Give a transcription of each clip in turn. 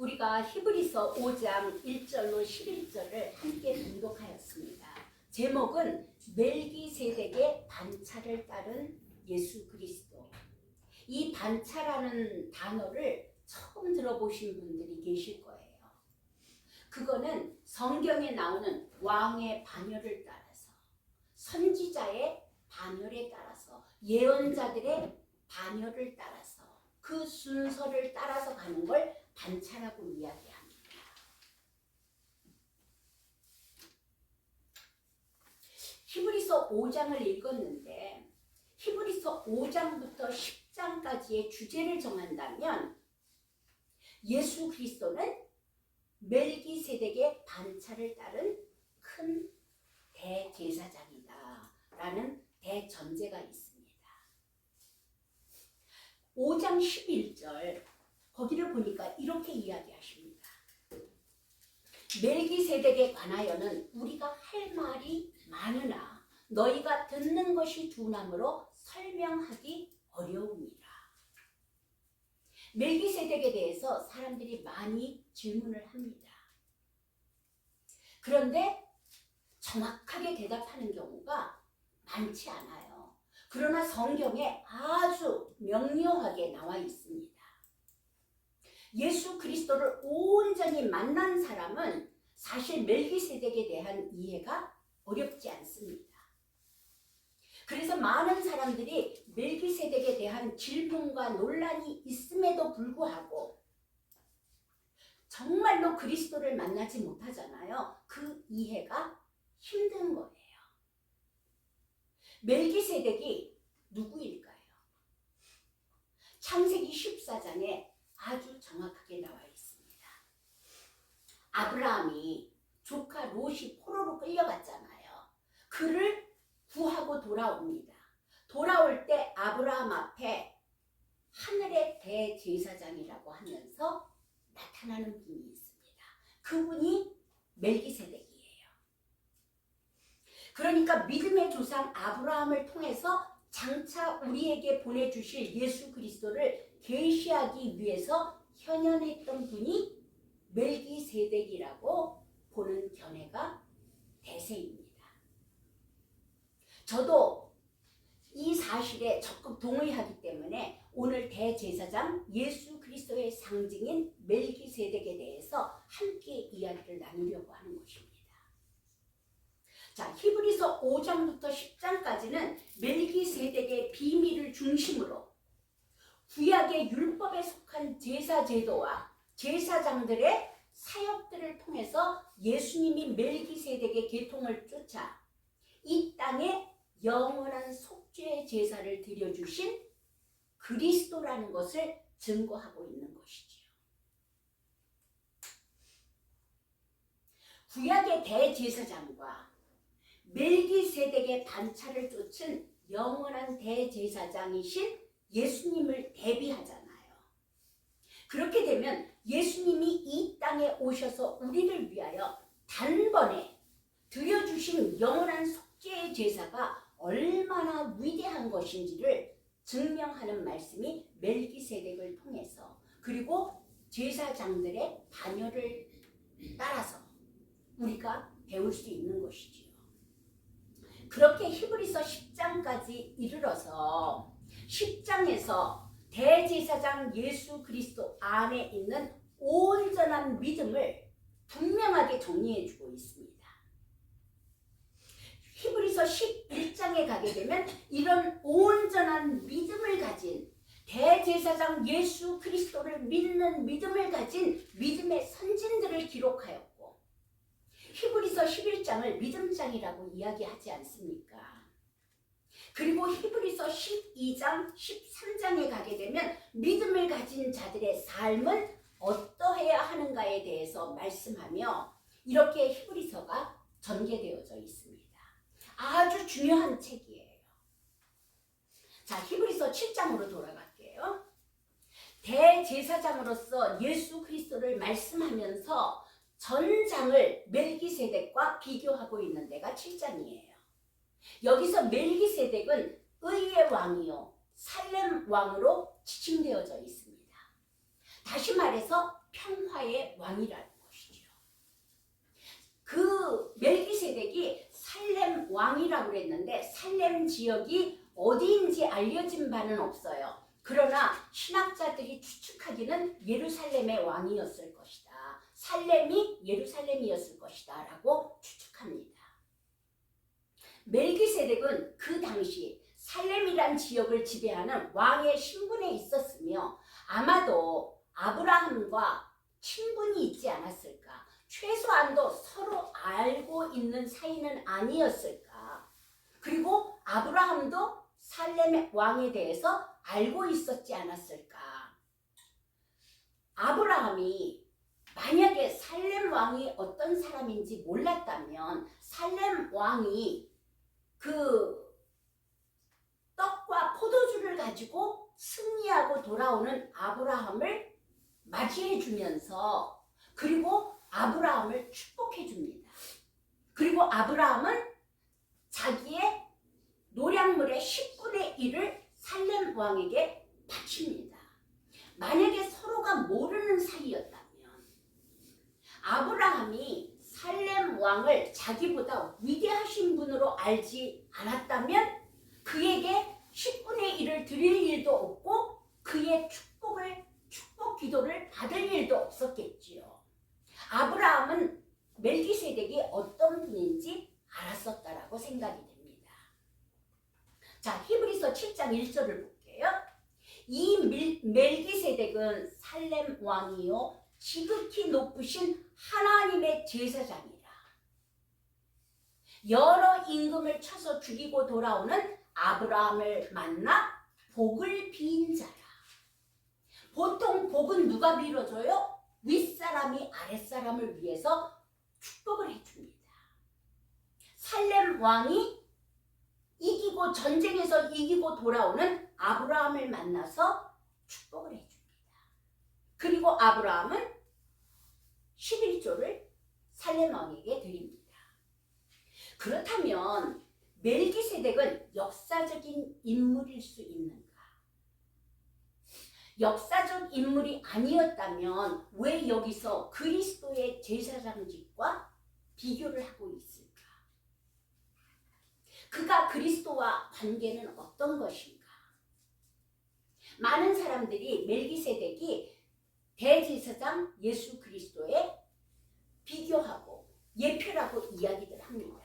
우리가 히브리서 5장 1절로 11절을 함께 봉독하였습니다. 제목은 멜기세덱의 반차를 따른 예수 그리스도. 이 반차라는 단어를 처음 들어보신 분들이 계실 거예요. 그거는 성경에 나오는 왕의 반열을 따라서, 선지자의 반열에 따라서, 예언자들의 반열을 따라서, 그 순서를 따라서 가는 걸 반차라고 이야기합니다. 히브리서 5장을 읽었는데 히브리서 5장부터 10장까지의 주제를 정한다면 예수 그리스도는 멜기세덱의 반차를 따른 큰 대제사장이다 라는 대전제가 있습니다. 5장 11절 거기를 보니까 이렇게 이야기하십니다. 멜기세덱에 관하여는 우리가 할 말이 많으나 너희가 듣는 것이 둔함으로 설명하기 어려움이라. 멜기세덱에 대해서 사람들이 많이 질문을 합니다. 그런데 정확하게 대답하는 경우가 많지 않아요. 그러나 성경에 아주 명료하게 나와 있습니다. 예수 그리스도를 온전히 만난 사람은 사실 멜기세덱에 대한 이해가 어렵지 않습니다. 그래서 많은 사람들이 멜기세덱에 대한 질문과 논란이 있음에도 불구하고 정말로 그리스도를 만나지 못하잖아요. 그 이해가 힘든 거예요. 멜기세덱이 누구일까요? 창세기 14장에 아주 정확하게 나와 있습니다. 아브라함이 조카 롯이 포로로 끌려갔잖아요. 그를 구하고 돌아옵니다. 돌아올 때 아브라함 앞에 하늘의 대제사장이라고 하면서 나타나는 분이 있습니다. 그분이 멜기세덱이에요. 그러니까 믿음의 조상 아브라함을 통해서 장차 우리에게 보내주실 예수 그리스도를 계시하기 위해서 현현했던 분이 멜기세덱이라고 보는 견해가 대세입니다. 저도 이 사실에 적극 동의하기 때문에 오늘 대제사장 예수 그리스도의 상징인 멜기세덱에 대해서 함께 이야기를 나누려고 하는 것입니다. 자, 히브리서 5장부터 10장까지는 멜기세덱의 비밀을 중심으로 구약의 율법에 속한 제사 제도와 제사장들의 사역들을 통해서 예수님이 멜기세덱의 계통을 쫓아 이 땅에 영원한 속죄의 제사를 드려주신 그리스도라는 것을 증거하고 있는 것이지요. 구약의 대제사장과 멜기세덱의 반차를 쫓은 영원한 대제사장이신 예수님을 대비하잖아요. 그렇게 되면 예수님이 이 땅에 오셔서 우리를 위하여 단번에 드려주신 영원한 속죄의 제사가 얼마나 위대한 것인지를 증명하는 말씀이 멜기세덱을 통해서 그리고 제사장들의 반열을 따라서 우리가 배울 수 있는 것이지요. 그렇게 히브리서 10장까지 이르러서 10장에서 대제사장 예수 그리스도 안에 있는 온전한 믿음을 분명하게 정리해주고 있습니다. 히브리서 11장에 가게 되면 이런 온전한 믿음을 가진 대제사장 예수 그리스도를 믿는 믿음을 가진 믿음의 선진들을 기록하였고 히브리서 11장을 믿음장이라고 이야기하지 않습니까? 그리고 히브리서 12장, 13장에 가게 되면 믿음을 가진 자들의 삶은 어떠해야 하는가에 대해서 말씀하며 이렇게 히브리서가 전개되어져 있습니다. 아주 중요한 책이에요. 자, 히브리서 7장으로 돌아갈게요. 대제사장으로서 예수 그리스도를 말씀하면서 전장을 멜기세덱과 비교하고 있는 데가 7장이에요. 여기서 멜기세덱은 의의 왕이요 살렘 왕으로 지칭되어져 있습니다. 다시 말해서 평화의 왕이라는 것이죠. 그 멜기세덱이 살렘 왕이라고 그랬는데 살렘 지역이 어디인지 알려진 바는 없어요. 그러나 신학자들이 추측하기는 예루살렘의 왕이었을 것이다. 살렘이 예루살렘이었을 것이다 라고 추측합니다. 멜기세덱은 그 당시 살렘이란 지역을 지배하는 왕의 신분에 있었으며 아마도 아브라함과 친분이 있지 않았을까? 최소한도 서로 알고 있는 사이는 아니었을까? 그리고 아브라함도 살렘의 왕에 대해서 알고 있었지 않았을까? 아브라함이 만약에 살렘 왕이 어떤 사람인지 몰랐다면 살렘 왕이 그 떡과 포도주를 가지고 승리하고 돌아오는 아브라함을 맞이해 주면서 그리고 아브라함을 축복해 줍니다. 그리고 아브라함은 자기의 노량물의 10분의 1을 살렘 왕에게 바칩니다. 만약에 서로가 모르는 사이였다면 아브라함이 살렘 왕을 자기보다 위대하신 분으로 알지 않았다면 그에게 10분의 1을 드릴 일도 없고 그의 축복 기도를 받을 일도 없었겠지요. 아브라함은 멜기세덱이 어떤 분인지 알았었다라고 생각이 됩니다. 자, 히브리서 7장 1절을 볼게요. 이 멜기세덱은 살렘 왕이요 지극히 높으신 하나님의 제사장이라. 여러 임금을 쳐서 죽이고 돌아오는 아브라함을 만나 복을 빈 자라. 보통 복은 누가 빌어줘요? 윗사람이 아랫사람을 위해서 축복을 해줍니다. 살렘 왕이 이기고 전쟁에서 이기고 돌아오는 아브라함을 만나서 축복을 해줍니다. 그리고 아브라함은 11조를 살렘 왕에게 드립니다. 그렇다면 멜기세덱은 역사적인 인물일 수 있는가? 역사적 인물이 아니었다면 왜 여기서 그리스도의 제사장직과 비교를 하고 있을까? 그가 그리스도와 관계는 어떤 것인가? 많은 사람들이 멜기세덱이 대제사장 예수 그리스도에 비교하고 예표라고 이야기를 합니다.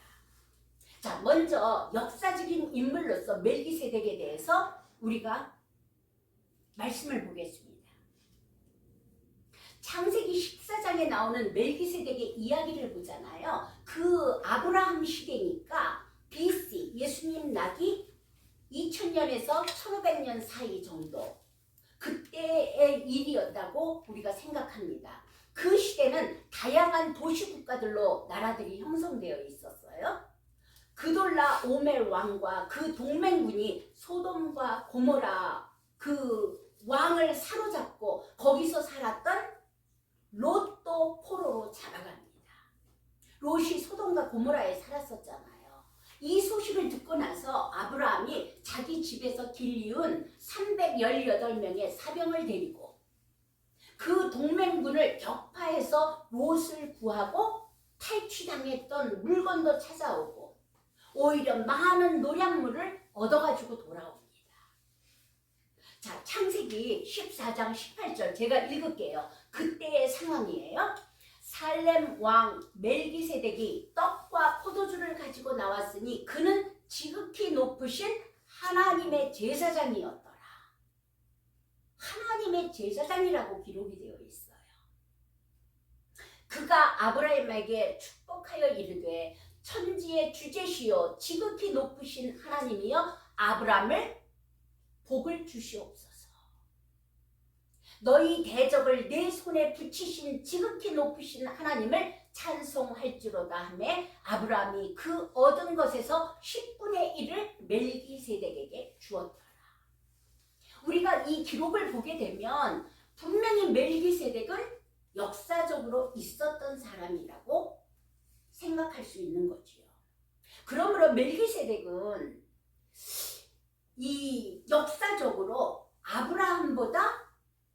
자, 먼저 역사적인 인물로서 멜기세덱에 대해서 우리가 말씀을 보겠습니다. 창세기 14장에 나오는 멜기세덱의 이야기를 보잖아요. 그 아브라함 시대니까 BC, 예수님 나기 2000년에서 1500년 사이 정도 그때의 일이었다고 우리가 생각합니다. 그 시대는 다양한 도시 국가들로 나라들이 형성되어 있었어요. 그돌라 오멜 왕과 그 동맹군이 소돔과 고모라 그 왕을 사로잡고 거기서 살았던 롯도 포로로 잡아갑니다. 롯이 소돔과 고모라에 살았었잖아요. 이 소식을 듣고 나서 아브라함이 자기 집에서 길리운 318명의 사병을 데리고 그 동맹군을 격파해서 롯을 구하고 탈취당했던 물건도 찾아오고 오히려 많은 노량물을 얻어가지고 돌아옵니다. 자, 창세기 14장 18절 제가 읽을게요. 그때의 상황이에요. 살렘 왕 멜기세덱이 떡과 포도주를 가지고 나왔으니 그는 지극히 높으신 하나님의 제사장이었더라. 하나님의 제사장이라고 기록이 되어 있어요. 그가 아브라함에게 축복하여 이르되 천지의 주제시요 지극히 높으신 하나님이여 아브라함을 복을 주시옵소서. 너희 대적을 내 손에 붙이신 지극히 높으신 하나님을 찬송할지로다 하매 아브라함이 그 얻은 것에서 10분의 1을 멜기세덱에게 주었더라. 우리가 이 기록을 보게 되면 분명히 멜기세덱은 역사적으로 있었던 사람이라고 생각할 수 있는 거지요. 그러므로 멜기세덱은 이 역사적으로 아브라함보다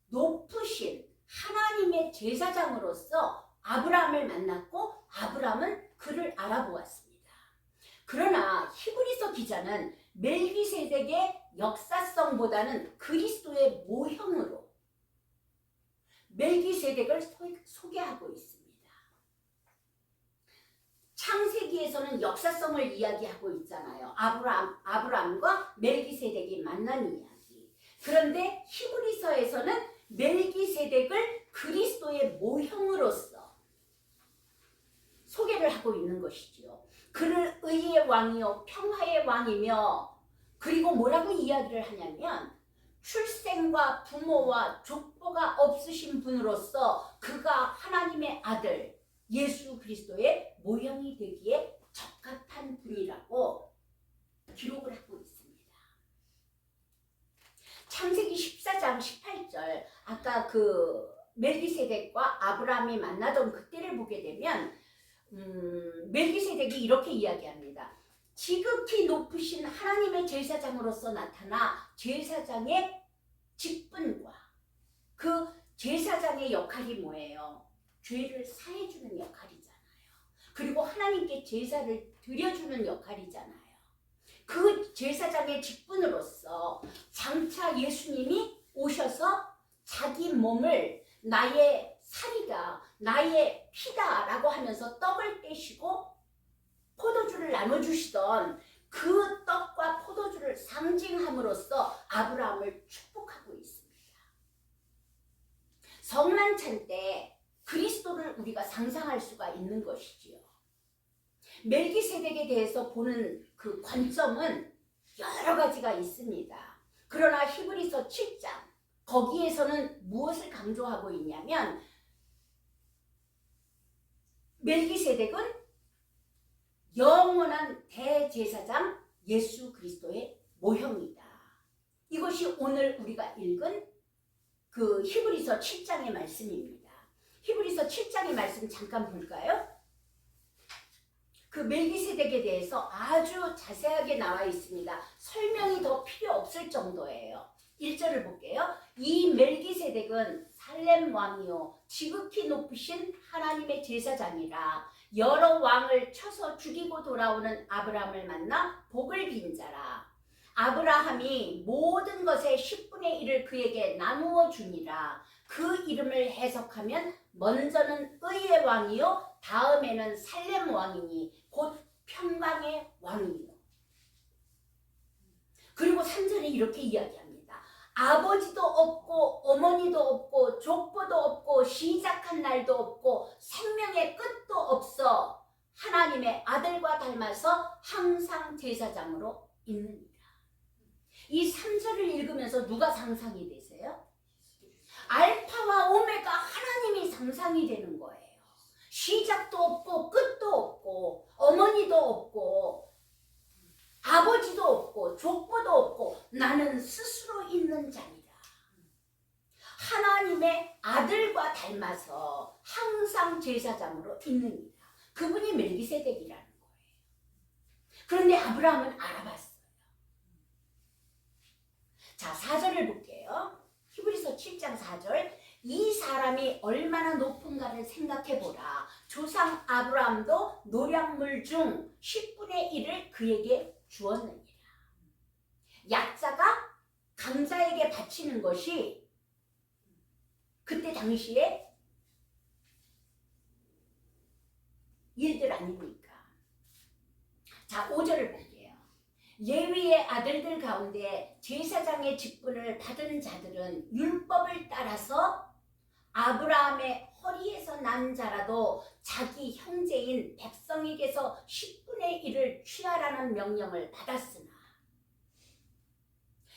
높으신 하나님의 제사 제사장으로서 아브라함을 만났고 아브라함은 그를 알아보았습니다. 그러나 히브리서 기자는 멜기세덱의 역사성보다는 그리스도의 모형으로 멜기세덱을 소개하고 있습니다. 창세기에서는 역사성을 이야기하고 있잖아요. 아브라함과 멜기세덱이 만난 이야기. 그런데 히브리서에서는 멜기세덱을 그리스도의 모형으로서 소개를 하고 있는 것이지요. 그를 의의 왕이요 평화의 왕이며, 그리고 뭐라고 이야기를 하냐면 출생과 부모와 족보가 없으신 분으로서 그가 하나님의 아들 예수 그리스도의 모형이 되기에 적합한 분이라고 기록을 하고 있습니다. 창세기 14장 18절, 아까 그 멜기세덱과 아브라함이 만나던 그때를 보게 되면 멜기세덱이 이렇게 이야기합니다. 지극히 높으신 하나님의 제사장으로서 나타나 제사장의 직분과, 그 제사장의 역할이 뭐예요? 죄를 사해주는 역할이잖아요. 그리고 하나님께 제사를 드려주는 역할이잖아요. 그 제사장의 직분으로서 장차 예수님이 오셔서 자기 몸을 나의 살이다, 나의 피다 라고 하면서 떡을 떼시고 포도주를 나눠주시던 그 떡과 포도주를 상징함으로써 아브라함을 축복하고 있습니다. 성만찬 때 그리스도를 우리가 상상할 수가 있는 것이지요. 멜기세덱에 대해서 보는 그 관점은 여러 가지가 있습니다. 그러나 히브리서 7장 거기에서는 무엇을 강조하고 있냐면 멜기세덱은 영원한 대제사장 예수 그리스도의 모형이다. 이것이 오늘 우리가 읽은 그 히브리서 7장의 말씀입니다. 히브리서 7장의 말씀 잠깐 볼까요? 그 멜기세덱에 대해서 아주 자세하게 나와 있습니다. 설명이 더 필요 없을 정도예요. 1절을 볼게요. 이 멜기세덱은 살렘 왕이요 지극히 높으신 하나님의 제사장이라 여러 왕을 쳐서 죽이고 돌아오는 아브라함을 만나 복을 빈 자라. 아브라함이 모든 것의 10분의 1을 그에게 나누어 주니라. 그 이름을 해석하면 먼저는 의의 왕이요 다음에는 살렘 왕이니 곧 평강의 왕이요. 그리고 3절에 이렇게 이야기합니다. 아버지도 없고 어머니도 없고 족보도 없고 시작한 날도 없고 생명의 끝도 없어 하나님의 아들과 닮아서 항상 제사장으로 있느니라. 이 3절을 읽으면서 누가 상상이 되세요? 알파와 오메가 하나님이 상상이 되는 거예요. 시작도 없고 끝도 없고 어머니도 없고 아버지도 없고 족보도 없고 나는 스스로 있는 자이다. 하나님의 아들과 닮아서 항상 제사장으로 있느니라. 그분이 멜기세덱이라는 거예요. 그런데 아브라함은 알아봤어요. 자, 4절을 볼게요. 히브리서 7장 4절. 이 사람이 얼마나 높은가를 생각해보라. 조상 아브라함도 노량물 중 10분의 1을 그에게 주었느니라. 약자가 강자에게 바치는 것이 그때 당시에 일들 아닙니까? 자, 5절을 볼게요. 레위의 아들들 가운데 제사장의 직분을 받은 자들은 율법을 따라서 아브라함의 허리에서 난 자라도 자기 형제인 백성에게서 10분의 1을 취하라는 명령을 받았으나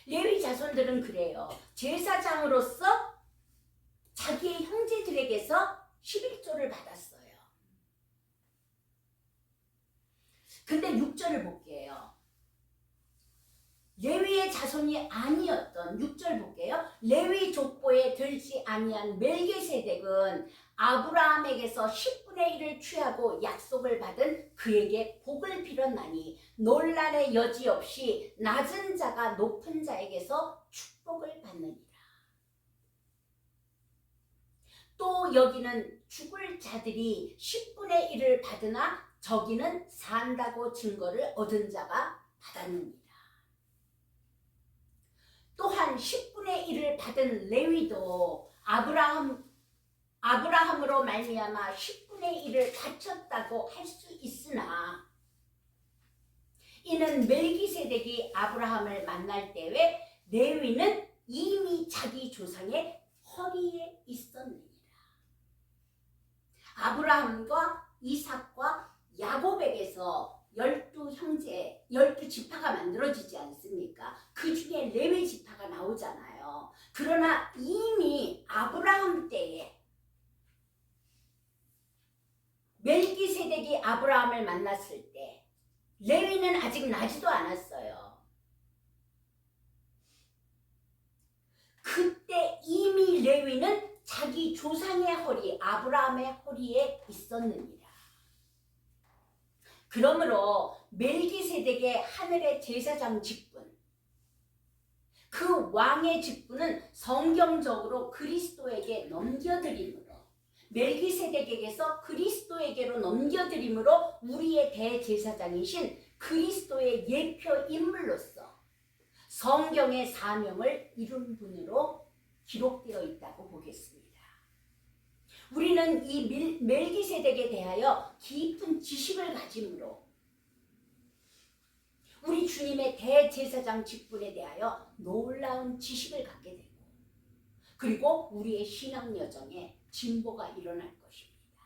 레위 자손들은 그래요. 제사장으로서 자기의 형제들에게서 11조를 받았어요. 근데 6절을 볼게요. 레위의 자손이 아니었던 6절 볼게요. 레위 족보에 들지 아니한 멜기세덱은 아브라함에게서 10분의 1을 취하고 약속을 받은 그에게 복을 빌었나니 논란의 여지 없이 낮은 자가 높은 자에게서 축복을 받느니라. 또 여기는 죽을 자들이 10분의 1을 받으나 저기는 산다고 증거를 얻은 자가 받았느니라. 또한 10분의 1을 받은 레위도 아브라함으로 말미암아 10분의 1을 바쳤다고 할 수 있으나 이는 멜기세덱이 아브라함을 만날 때에 레위는 이미 자기 조상의 허리에 있었느니라. 아브라함과 이삭과 야곱에게서 12형제, 12지파가 만들어지지 않습니까? 그 중에 레위 지파가 나오잖아요. 그러나 이미 아브라함 때에 멜기세덱이 아브라함을 만났을 때 레위는 아직 나지도 않았어요. 그때 이미 레위는 자기 조상의 허리, 아브라함의 허리에 있었느니라. 그러므로 멜기세덱의 하늘의 제사장 직분, 그 왕의 직분은 성경적으로 그리스도에게 넘겨드림으로, 멜기세덱에게서 그리스도에게로 넘겨드림으로 우리의 대제사장이신 그리스도의 예표 인물로서 성경의 사명을 이룬 분으로 기록되어 있다고 보겠습니다. 우리는 이 멜기세덱에 대하여 깊은 지식을 가짐으로 우리 주님의 대제사장 직분에 대하여 놀라운 지식을 갖게 되고, 그리고 우리의 신앙 여정에 진보가 일어날 것입니다.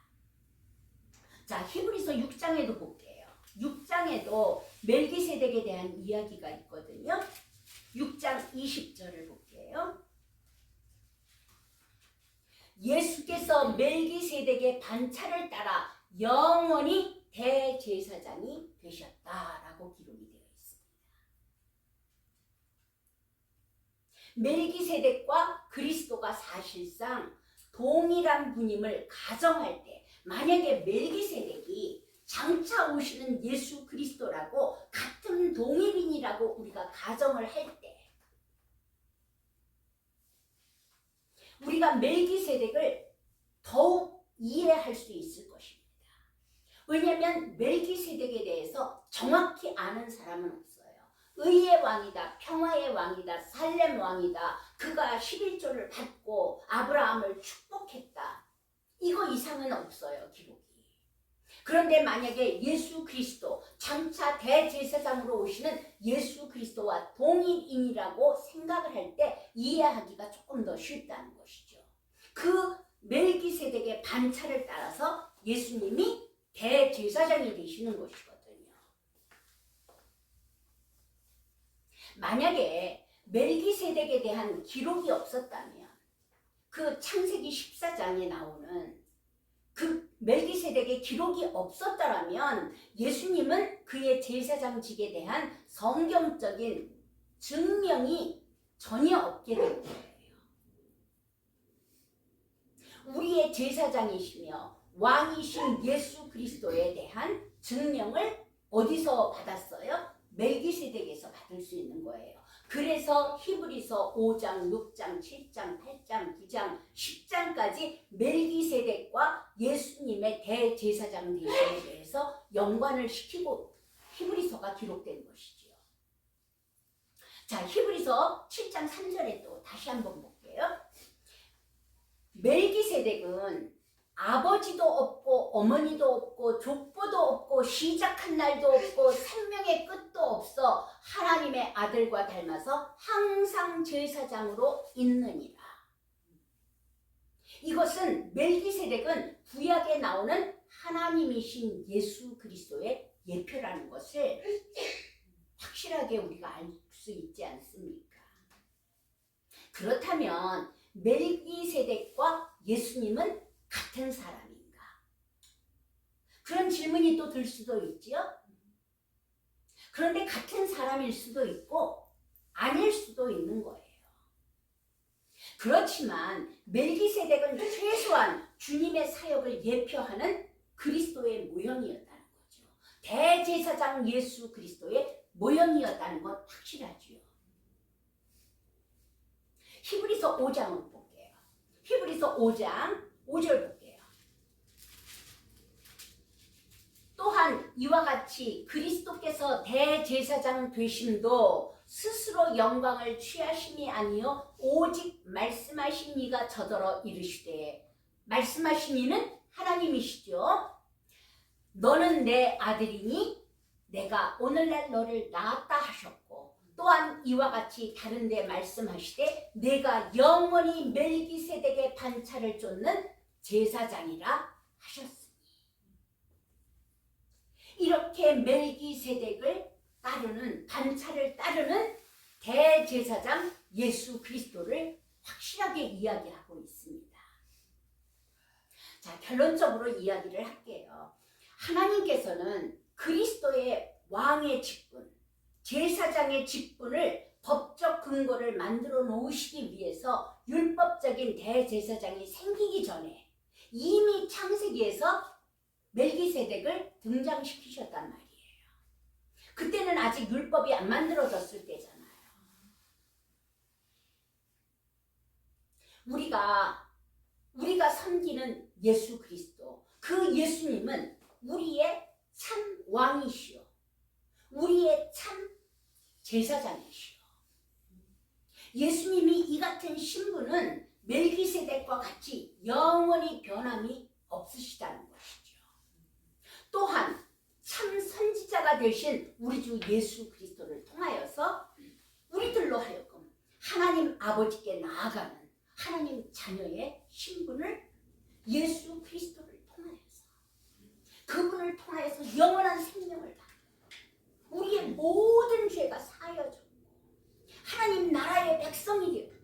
자, 히브리서 6장에도 볼게요. 6장에도 멜기세덱에 대한 이야기가 있거든요. 6장 20절을 볼게요. 예수께서 멜기세덱의 반차를 따라 영원히 대제사장이 되셨다라고 기록이 되어 있습니다. 멜기세덱과 그리스도가 사실상 동일한 분임을 가정할 때, 만약에 멜기세덱이 장차 오시는 예수 그리스도라고 같은 동일인이라고 우리가 가정을 할 때, 우리가 멜기세덱을 더욱 이해할 수 있을 것입니다. 왜냐하면 멜기세덱에 대해서 정확히 아는 사람은 없어요. 의의 왕이다, 평화의 왕이다, 살렘 왕이다, 그가 11조를 받고 아브라함을 축복했다, 이거 이상은 없어요, 기록이. 그런데 만약에 예수 그리스도, 장차 대제사장으로 오시는 예수 그리스도와 동일인이라고 생각을 할 때 이해하기가 조금 더 쉽다는 것이죠. 그 멜기세덱의 반차를 따라서 예수님이 대제사장이 되시는 것이거든요. 만약에 멜기세덱에 대한 기록이 없었다면, 그 창세기 14장에 나오는 그 멜기세덱의 기록이 없었다면 예수님은 그의 제사장직에 대한 성경적인 증명이 전혀 없게 된 거예요. 우리의 제사장이시며 왕이신 예수 그리스도에 대한 증명을 어디서 받았어요? 멜기세덱에서 받을 수 있는 거예요. 그래서 히브리서 5장, 6장, 7장, 8장, 9장, 10장까지 멜기세덱과 예수님의 대제사장 되심에 대해서 연관을 시키고 히브리서가 기록된 것이지요. 자, 히브리서 7장 3절에 또 다시 한번 볼게요. 멜기세덱은 아버지도 없고 어머니도 없고 족보도 없고 시작한 날도 없고 생명의 끝도 없어 하나님의 아들과 닮아서 항상 제사장으로 있느니라. 이것은 멜기세덱은 구약에 나오는 하나님이신 예수 그리스도의 예표라는 것을 확실하게 우리가 알 수 있지 않습니까? 그렇다면 멜기세덱과 예수님은 같은 사람인가? 그런 질문이 또 들 수도 있지요. 그런데 같은 사람일 수도 있고 아닐 수도 있는 거예요. 그렇지만 멜기세덱은 최소한 주님의 사역을 예표하는 그리스도의 모형이었다는 거죠. 대제사장 예수 그리스도의 모형이었다는 건 확실하지요. 히브리서 5장을 볼게요. 히브리서 5장 5절 볼게요. 또한 이와 같이 그리스도께서 대제사장 되심도 스스로 영광을 취하심이 아니요 오직 말씀하신 이가 저더러 이르시되, 말씀하신 이는 하나님이시죠. 너는 내 아들이니 내가 오늘날 너를 낳았다 하셨고, 또한 이와 같이 다른 데 말씀하시되 내가 영원히 멜기세덱의 반차를 쫓는 제사장이라 하셨으니. 이렇게 멜기세덱을 따르는, 반차를 따르는 대제사장 예수 그리스도를 확실하게 이야기하고 있습니다. 자, 결론적으로 이야기를 할게요. 하나님께서는 그리스도의 왕의 직분, 제사장의 직분을 법적 근거를 만들어 놓으시기 위해서 율법적인 대제사장이 생기기 전에 이미 창세기에서 멜기세덱을 등장시키셨단 말이에요. 그때는 아직 율법이 안 만들어졌을 때잖아요. 우리가 섬기는 예수 그리스도, 그 예수님은 우리의 참 왕이시오, 우리의 참 제사장이시오. 예수님이 이 같은 신분은 멜기세덱과 같이 영원히 변함이 없으시다는 것이죠. 또한 참 선지자가 되신 우리 주 예수 그리스도를 통하여서 우리들로 하여금 하나님 아버지께 나아가는 하나님 자녀의 신분을 예수 그리스도를 통하여서, 그분을 통하여서 영원한 생명을 받고 우리의 모든 죄가 사여졌고 하나님 나라의 백성이 되었고,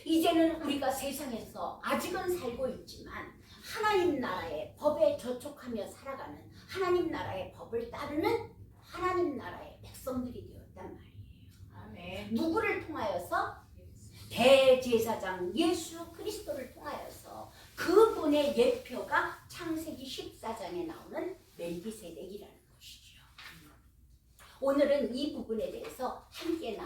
이제는 우리가 세상에서 아직은 살고 있지만 하나님 나라의 법에 저촉하며 살아가는, 하나님 나라의 법을 따르는 하나님 나라의 백성들이 되었단 말이에요. 아멘. 누구를 통하여서? 대제사장 예수 그리스도를 통하여서 그분의 예표가 창세기 14장에 나오는 멜기세덱이라는 것이죠. 오늘은 이 부분에 대해서 함께